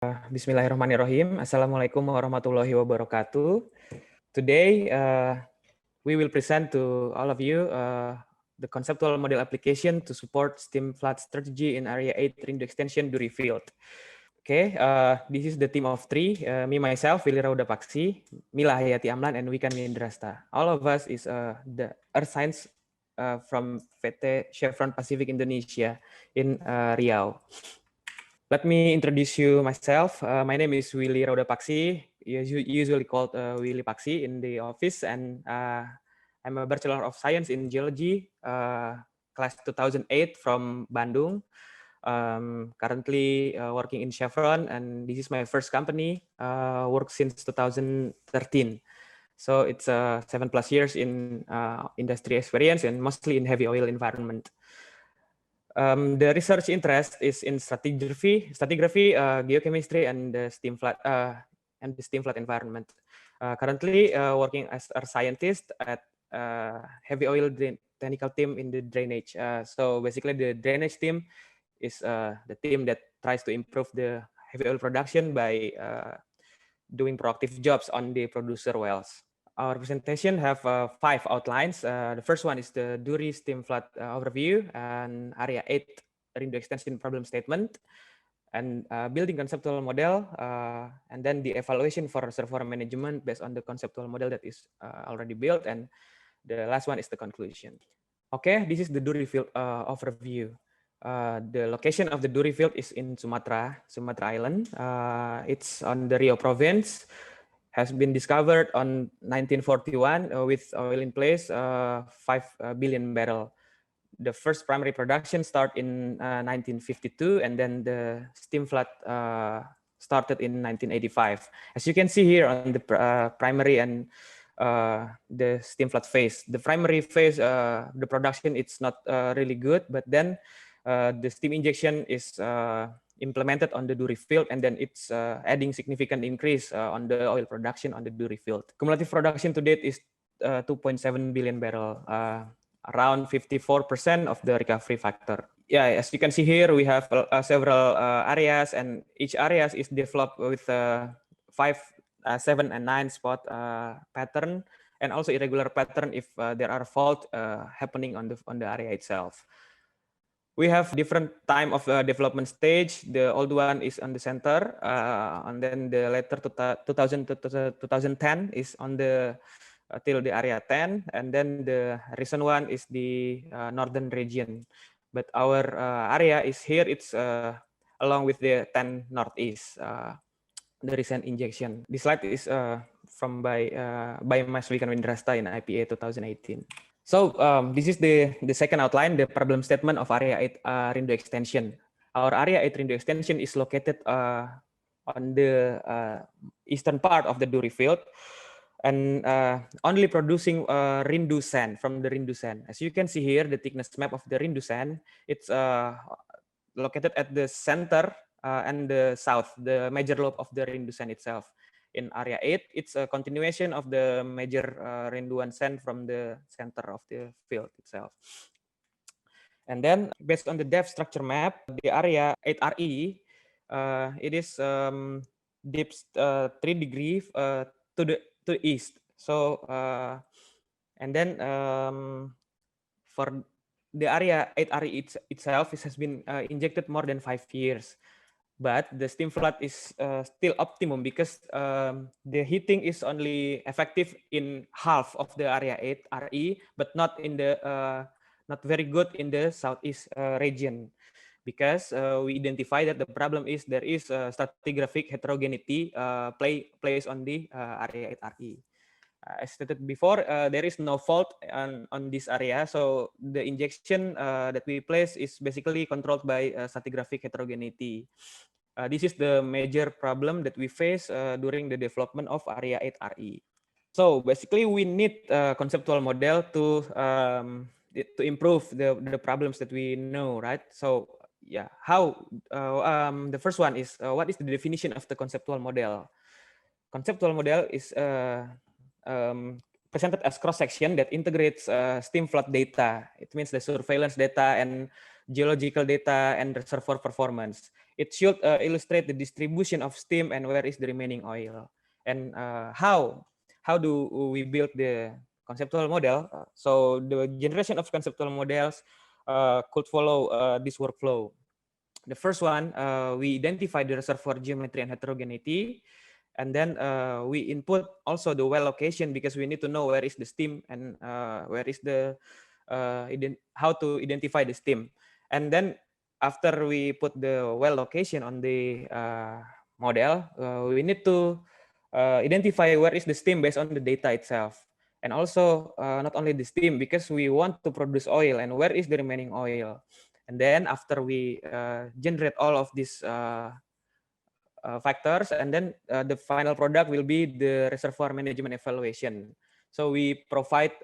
Bismillahirrahmanirrahim. Assalamualaikum warahmatullahi wabarakatuh. Today, we will present to all of you the conceptual model application to support STEAM flood strategy in Area 8 Rindu Extension Duri Field. Okay, this is the team of three, me, myself, Willy Rauda Paksi, Mila Hayati Amlan, and Wikan Windrasta. All of us is the Earth Science from PT Chevron Pacific Indonesia in Riau. Let me introduce you myself. My name is Willy Rauda Paksi, usually called Willy Paksi in the office, and I'm a Bachelor of Science in Geology, class 2008 from Bandung. Currently working in Chevron, and this is my first company. Worked since 2013. So it's 7+ years in industry experience and mostly in heavy oil environment. The research interest is in stratigraphy, geochemistry, and the steam flood environment. Currently working as a scientist at heavy oil technical team in the drainage. So basically, the drainage team is the team that tries to improve the heavy oil production by doing proactive jobs on the producer wells. Our presentation have 5 outlines. The first one is the Duri steam flood overview and Area 8 Rindu extension problem statement, and building conceptual model, and then the evaluation for reservoir management based on the conceptual model that is already built, and the last one is the conclusion. Okay, this is the Duri field overview. The location of the Duri field is in Sumatra Island. It's on the Riau province. Has been discovered on 1941 with oil in place, 5 billion barrel. The first primary production started in 1952, and then the steam flood started in 1985. As you can see here on the primary and the steam flood phase. The primary phase, the production, it's not really good, but then the steam injection is implemented on the Duri field, and then it's adding significant increase on the oil production on the Duri field. Cumulative production to date is 2.7 billion barrel, around 54% of the recovery factor. Yeah, as you can see here, we have several areas, and each area is developed with 5, 7, and 9 spot pattern, and also irregular pattern if there are fault happening on the area itself. We have different time of development stage. The old one is on the center, and then the later 2000 to 2010 is on the till the area 10, and then the recent one is the northern region. But our area is here. It's along with the 10 northeast. The recent injection. This slide is from by Mas Wikan Windrasta in IPA 2018. So this is the second outline, the problem statement of Area 8 Rindu extension. Our Area 8 Rindu extension is located on the eastern part of the Duri field, and only producing Rindu sand from the Rindu sand. As you can see here, the thickness map of the Rindu sand, it's located at the center and the south, the major lobe of the Rindu sand itself. In Area 8, it's a continuation of the major Rinduan sand from the center of the field itself. And then, based on the depth structure map, the Area 8RE, it is deep 3 degrees to the east. So, and then for the Area 8RE itself, it has been injected more than 5 years. But the steam flood is still optimum because the heating is only effective in half of the Area 8RE, but not in the not very good in the southeast region, because we identify that the problem is there is stratigraphic heterogeneity plays on the Area 8RE. As stated before, there is no fault on this area, so the injection that we place is basically controlled by stratigraphic heterogeneity. This is the major problem that we face during the development of Area 8RE. So basically, we need a conceptual model to improve the problems that we know, right? So yeah, how the first one is what is the definition of the conceptual model? Conceptual model is presented as cross section that integrates steam flood data. It means the surveillance data and geological data and reservoir performance. It should illustrate the distribution of steam and where is the remaining oil. And how do we build the conceptual model? So the generation of conceptual models could follow this workflow. The first one, we identify the reservoir geometry and heterogeneity. And then we input also the well location, because we need to know where is the steam and where is the how to identify the steam. And then after we put the well location on the model, we need to identify where is the steam based on the data itself. And also not only the steam, because we want to produce oil, and where is the remaining oil. And then after we generate all of these factors, and then the final product will be the reservoir management evaluation. So we provide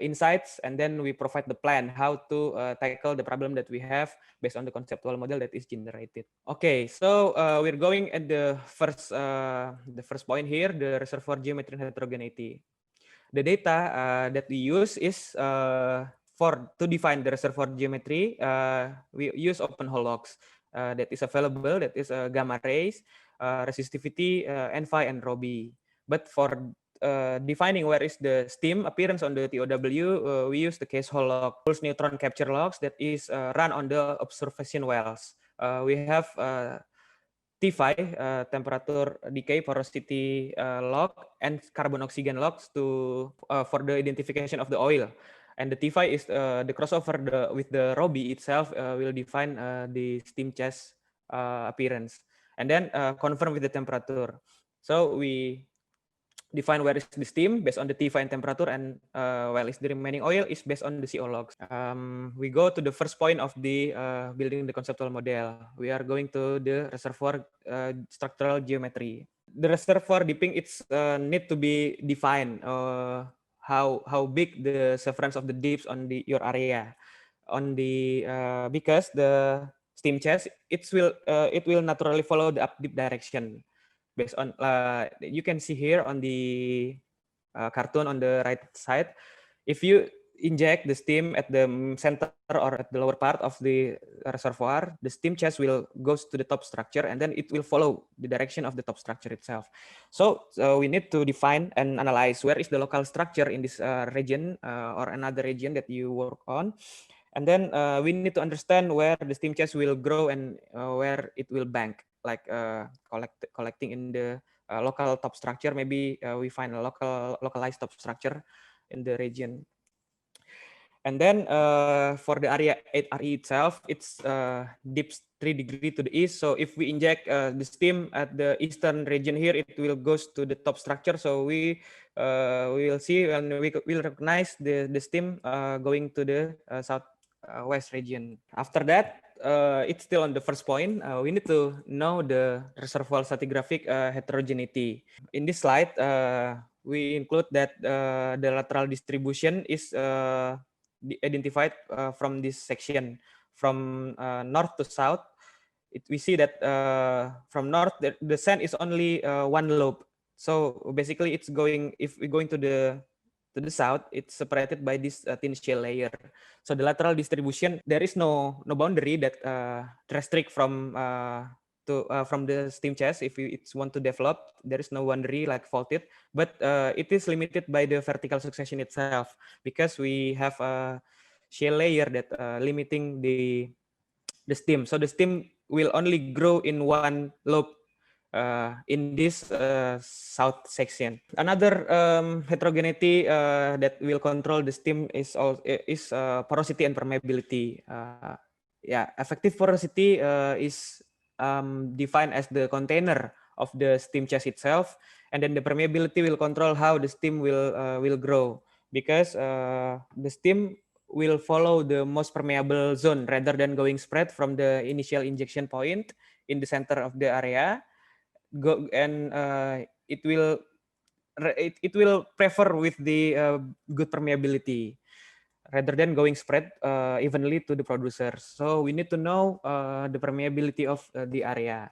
insights, and then we provide the plan how to tackle the problem that we have based on the conceptual model that is generated. Okay, so we're going at the first point here, the reservoir geometry and heterogeneity. The data that we use is to define the reservoir geometry. We use open hole logs that is available, that is gamma rays, resistivity, NFI, and ROBI. But for defining where is the steam appearance on the TOW, we use the case hole log, pulse neutron capture logs that is run on the observation wells. We have T5, temperature decay porosity log, and carbon oxygen logs for the identification of the oil. And the T5 is the crossover with the ROBI itself will define the steam chest appearance, and then confirm with the temperature. So we define where is the steam based on the T5 and temperature, and well, is the remaining oil is based on the CO logs. We go to the first point of the building the conceptual model. We are going to the reservoir structural geometry. The reservoir dipping, it's need to be defined. How big the severance of the dips on your area, because the steam chest it will naturally follow the up dip direction. Based on you can see here on the cartoon on the right side, if you inject the steam at the center or at the lower part of the reservoir, the steam chest will goes to the top structure, and then it will follow the direction of the top structure itself. So we need to define and analyze where is the local structure in this region or another region that you work on. And then we need to understand where the steam chest will grow and where it will bank, like collecting in the local top structure. Maybe we find a localized top structure in the region. And then for the area 8RE itself, it's dips 3 degrees to the east. So if we inject the steam at the eastern region here, it will goes to the top structure. So we will see, and we will recognize the steam going to the southwest region. After that, it's still on the first point. We need to know the reservoir stratigraphic heterogeneity. In this slide, we include that the lateral distribution is identified from this section from north to south. We see that from north, the sand is only one lobe. So basically, it's going. If we're going to the south, it's separated by this thin shale layer. So the lateral distribution, there is no boundary that restrict from the steam chest. If it's want to develop, there is no boundary like faulted, but it is limited by the vertical succession itself, because we have a shale layer that limiting the steam. So the steam will only grow in one lobe in this south section. Another heterogeneity that will control the steam is porosity and permeability. Effective porosity is defined as the container of the steam chest itself, and then the permeability will control how the steam will grow, because the steam will follow the most permeable zone rather than going spread from the initial injection point in the center of the area. It will prefer with the good permeability rather than going spread evenly to the producers. So we need to know the permeability of the area.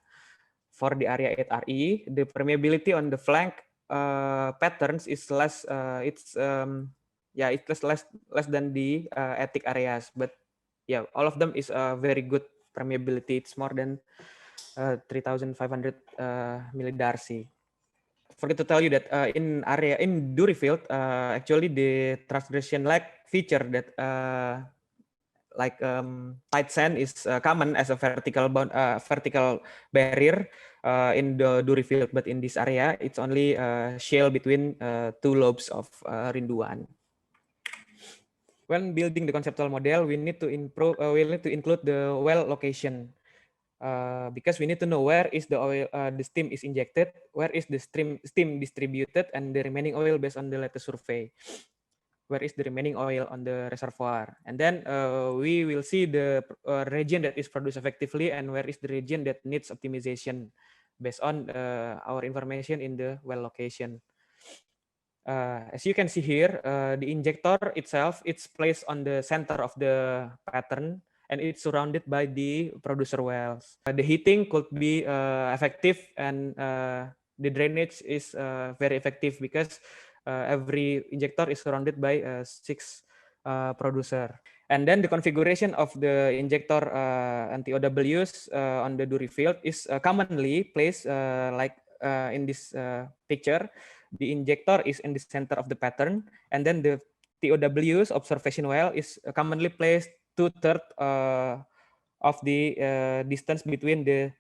For the area 8RE, the permeability on the flank patterns is less. It's less than the attic areas, but yeah, all of them is very good permeability. It's more than 3,500 millidarcy. Forget to tell you that in Dury field, actually the transgression lag feature that like tight sand is common as a vertical barrier in the Dury field, but in this area it's only shale between two lobes of Rinduan. When building the conceptual model, we need to include the well location. Because we need to know where is the oil, the steam is injected, where is the steam distributed, and the remaining oil based on the latest survey. Where is the remaining oil on the reservoir? And then we will see the region that is produced effectively and where is the region that needs optimization based on our information in the well location. As you can see here, the injector itself, it's placed on the center of the pattern and it's surrounded by the producer wells. The heating could be effective and the drainage is very effective because every injector is surrounded by 6 producer. And then the configuration of the injector and TOWs on the Dury field is commonly placed like in this picture. The injector is in the center of the pattern, and then the TOWs observation well is commonly placed 2/3 of the distance between the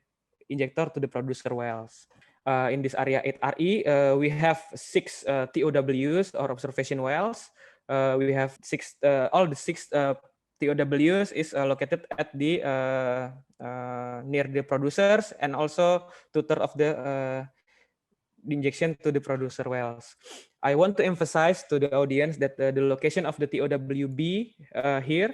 injector to the producer wells. In this area 8RE, we have 6 TOWs or observation wells. We have all the 6 TOWs is located at the near the producers and also 2/3 of the injection to the producer wells. I want to emphasize to the audience that the location of the TOWB here,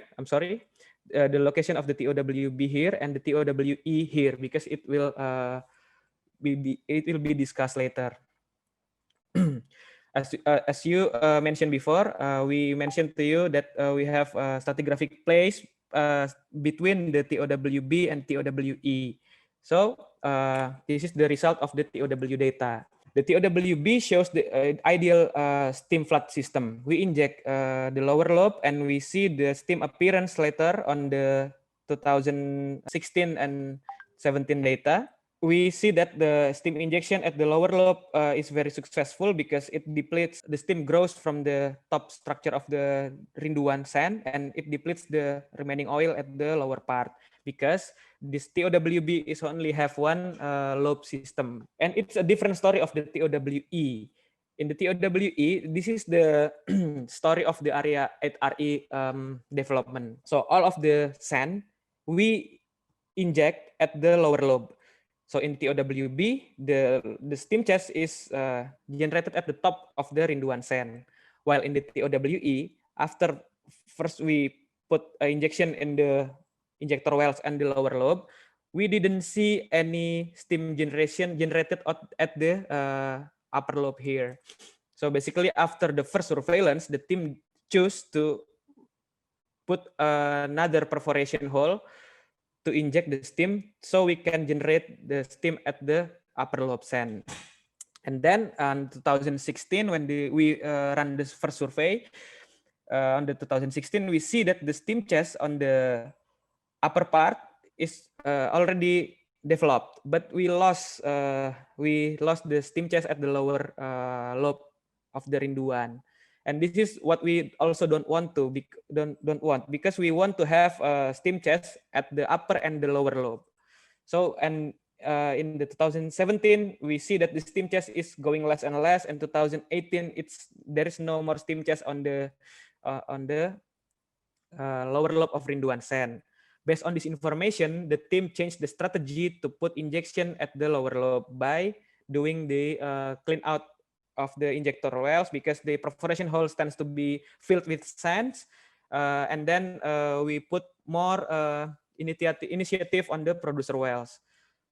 the location of the TOWB here and the TOWE here, because it will be discussed later. As you mentioned before, we mentioned to you that we have a stratigraphic place between the TOWB and TOWE. So this is the result of the TOW data. The TOWB shows the ideal steam flood system. We inject the lower lobe and we see the steam appearance later on the 2016 and 17 data. We see that the steam injection at the lower lobe is very successful because it depletes, the steam grows from the top structure of the Rinduan sand and it depletes the remaining oil at the lower part, because this TOWB is only have one lobe system. And it's a different story of the TOWE. In the TOWE, this is the story of the area 8RE development. So all of the sand we inject at the lower lobe. So in TOWB, the steam chest is generated at the top of the Rinduan sand. While in the TOWE, after first we put injection in the injector wells and the lower lobe, we didn't see any steam generation generated at the upper lobe here. So basically, after the first surveillance, the team chose to put another perforation hole to inject the steam so we can generate the steam at the upper lobe sand. And then in 2016, when we ran this first survey, on the 2016, we see that the steam chest on the upper part is already developed, but we lost the steam chest at the lower lobe of the Rinduan, and this is what we also don't want because we want to have a steam chest at the upper and the lower lobe. So and in the 2017 we see that the steam chest is going less and less, and 2018 there is no more steam chest on the lower lobe of Rinduan sand. Based on this information, the team changed the strategy to put injection at the lower lobe by doing the clean out of the injector wells, because the perforation holes tends to be filled with sands, and then we put more initiative on the producer wells.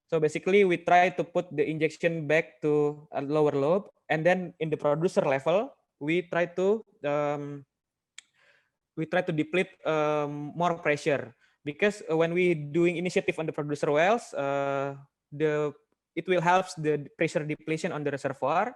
So basically, we try to put the injection back to a lower lobe, and then in the producer level, we try to deplete more pressure, because when we doing initiative on the producer wells, it will help the pressure depletion on the reservoir,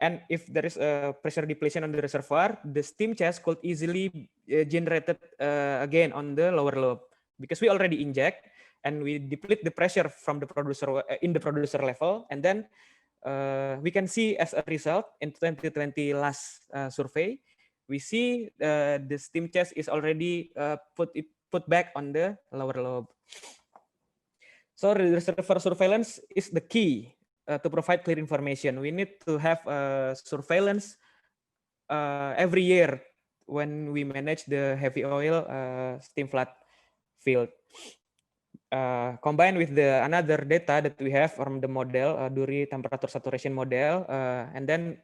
And if there is a pressure depletion on the reservoir, the steam chest could easily generated again on the lower lobe, because we already inject and we deplete the pressure from the producer in the producer level, and then we can see as a result in 2020 last survey, we see the steam chest is already put back on the lower lobe. So reservoir surveillance is the key to provide clear information. We need to have surveillance every year when we manage the heavy oil steam flood field. Combined with the another data that we have from the model, Dury temperature saturation model, and then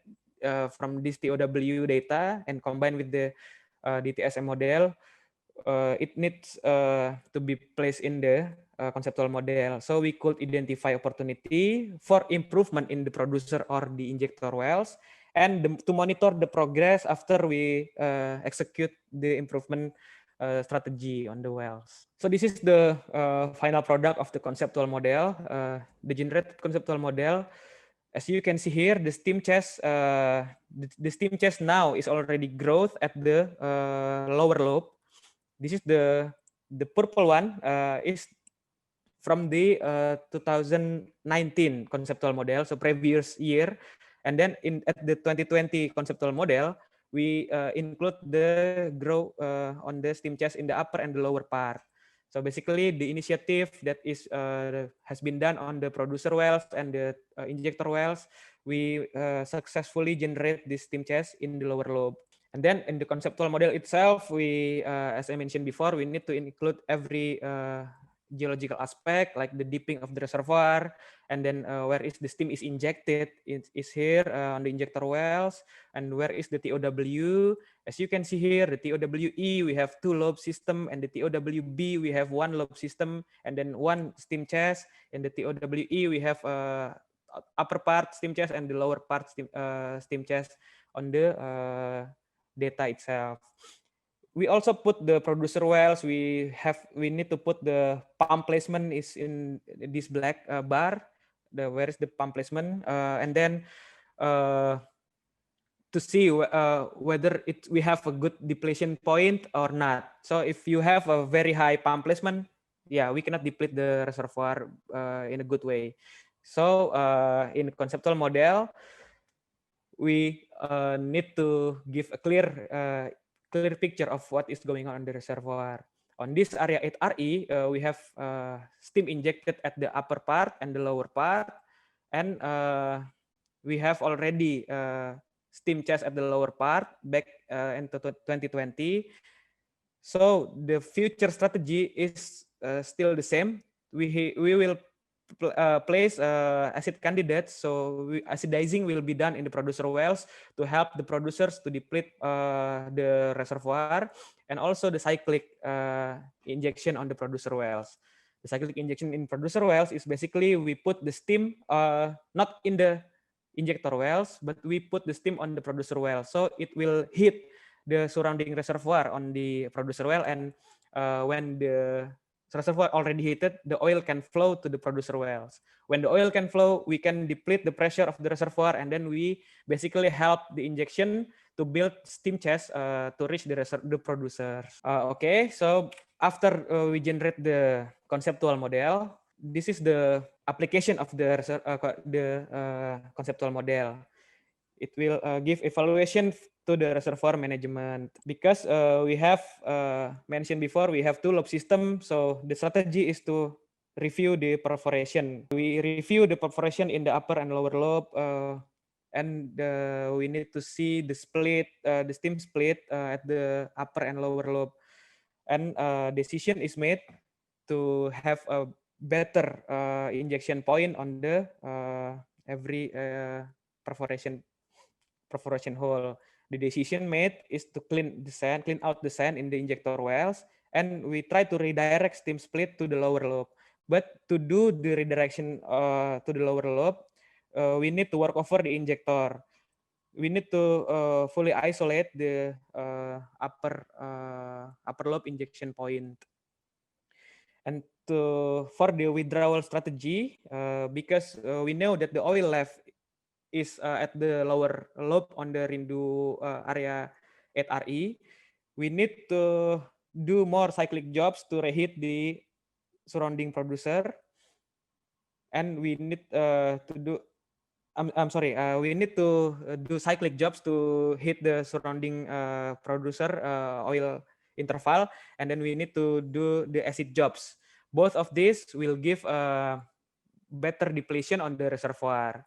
from this TOW data and combined with the DTSM model, it needs to be placed in the conceptual model. So we could identify opportunity for improvement in the producer or the injector wells, and to monitor the progress after we execute the improvement strategy on the wells. So this is the final product of the conceptual model, the generated conceptual model. As you can see here, the steam chest, the steam chest now is already growth at the lower lobe. This is the purple one is from the 2019 conceptual model, so previous year, and then at the 2020 conceptual model, we include the grow on the steam chest in the upper and the lower part. So basically, the initiative that is has been done on the producer wells and the injector wells, we successfully generate this steam chest in the lower lobe. And then in the conceptual model itself, we, as I mentioned before, we need to include every geological aspect, like the dipping of the reservoir, and then where is the steam is injected is here on the injector wells, and where is the TOW. As you can see here, the TOWE, we have 2 lobe system, and the TOWB, we have 1 lobe system, and then 1 steam chest. In the TOWE, we have upper part steam chest and the lower part steam chest on the data itself. We also put the producer wells. We need to put the pump placement is in this black bar. Where is the pump placement? And then to see whether we have a good depletion point or not. So if you have a very high pump placement, yeah, we cannot deplete the reservoir in a good way. So in conceptual model, we need to give a clear picture of what is going on in the reservoir. On this area 8RE, we have steam injected at the upper part and the lower part, and we have already steam chest at the lower part back into 2020. So the future strategy is still the same. We will place acid candidates, so acidizing will be done in the producer wells to help the producers to deplete the reservoir, and also the cyclic injection on the producer wells. The cyclic injection in producer wells is basically we put the steam not in the injector wells, but we put the steam on the producer well, so it will hit the surrounding reservoir on the producer well, and when the reservoir already heated, the oil can flow to the producer wells. When the oil can flow, we can deplete the pressure of the reservoir, and then we basically help the injection to build steam chest to reach the producers. Okay, so after we generate the conceptual model, this is the application of the conceptual model. It will give evaluation to the reservoir management, because we have mentioned before, we have 2 lobe system. So the strategy is to review the perforation. We review the perforation in the upper and lower lobe, and we need to see the split, the steam split at the upper and lower lobe, and decision is made to have a better injection point on the every perforation hole. The decision made is to clean out the sand in the injector wells, and we try to redirect steam split to the lower lobe. But to do the redirection to the lower lobe, we need to work over the injector. We need to fully isolate the upper lobe injection point. And for the withdrawal strategy, because we know that the oil left is at the lower lobe on the Rindu area at RE. We need to do more cyclic jobs to reheat the surrounding producer, and we need to do. I'm sorry. We need to do cyclic jobs to hit the surrounding producer oil interval, and then we need to do the acid jobs. Both of these will give better depletion on the reservoir.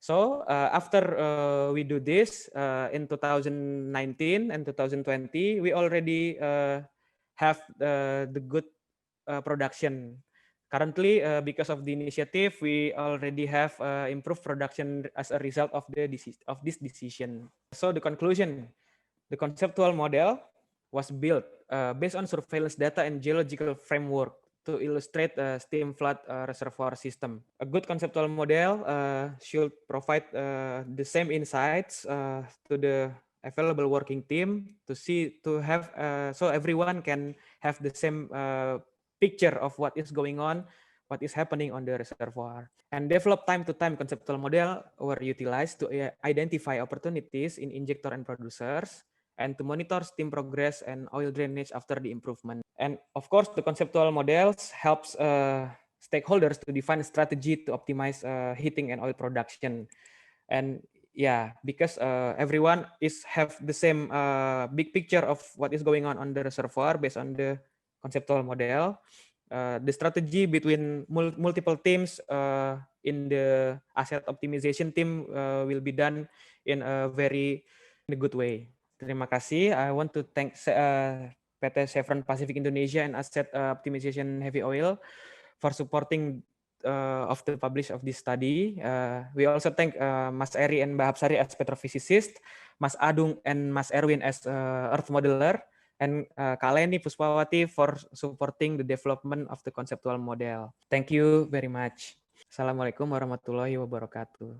So after we do this in 2019 and 2020, we already have the good production. Currently, because of the initiative, we already have improved production as a result of this decision. So the conclusion, the conceptual model was built based on surveillance data and geological framework to illustrate a steam flood reservoir system. A good conceptual model should provide the same insights to the available working team to have so everyone can have the same picture of what is going on, what is happening on the reservoir. And develop time-to-time conceptual model were utilized to identify opportunities in injector and producers, and to monitor steam progress and oil drainage after the improvement. And of course, the conceptual models helps stakeholders to define a strategy to optimize heating and oil production. And yeah, because everyone have the same big picture of what is going on the reservoir based on the conceptual model. The strategy between multiple teams in the asset optimization team will be done in a good way. Terima kasih. I want to thank PT Chevron Pacific Indonesia and Asset Optimization Heavy Oil for supporting of the publish of this study. We also thank Mas Eri and Mbak Hapsari as petrophysicist, Mas Adung and Mas Erwin as earth modeler, and Kak Leni Puspawati for supporting the development of the conceptual model. Thank you very much. Assalamualaikum warahmatullahi wabarakatuh.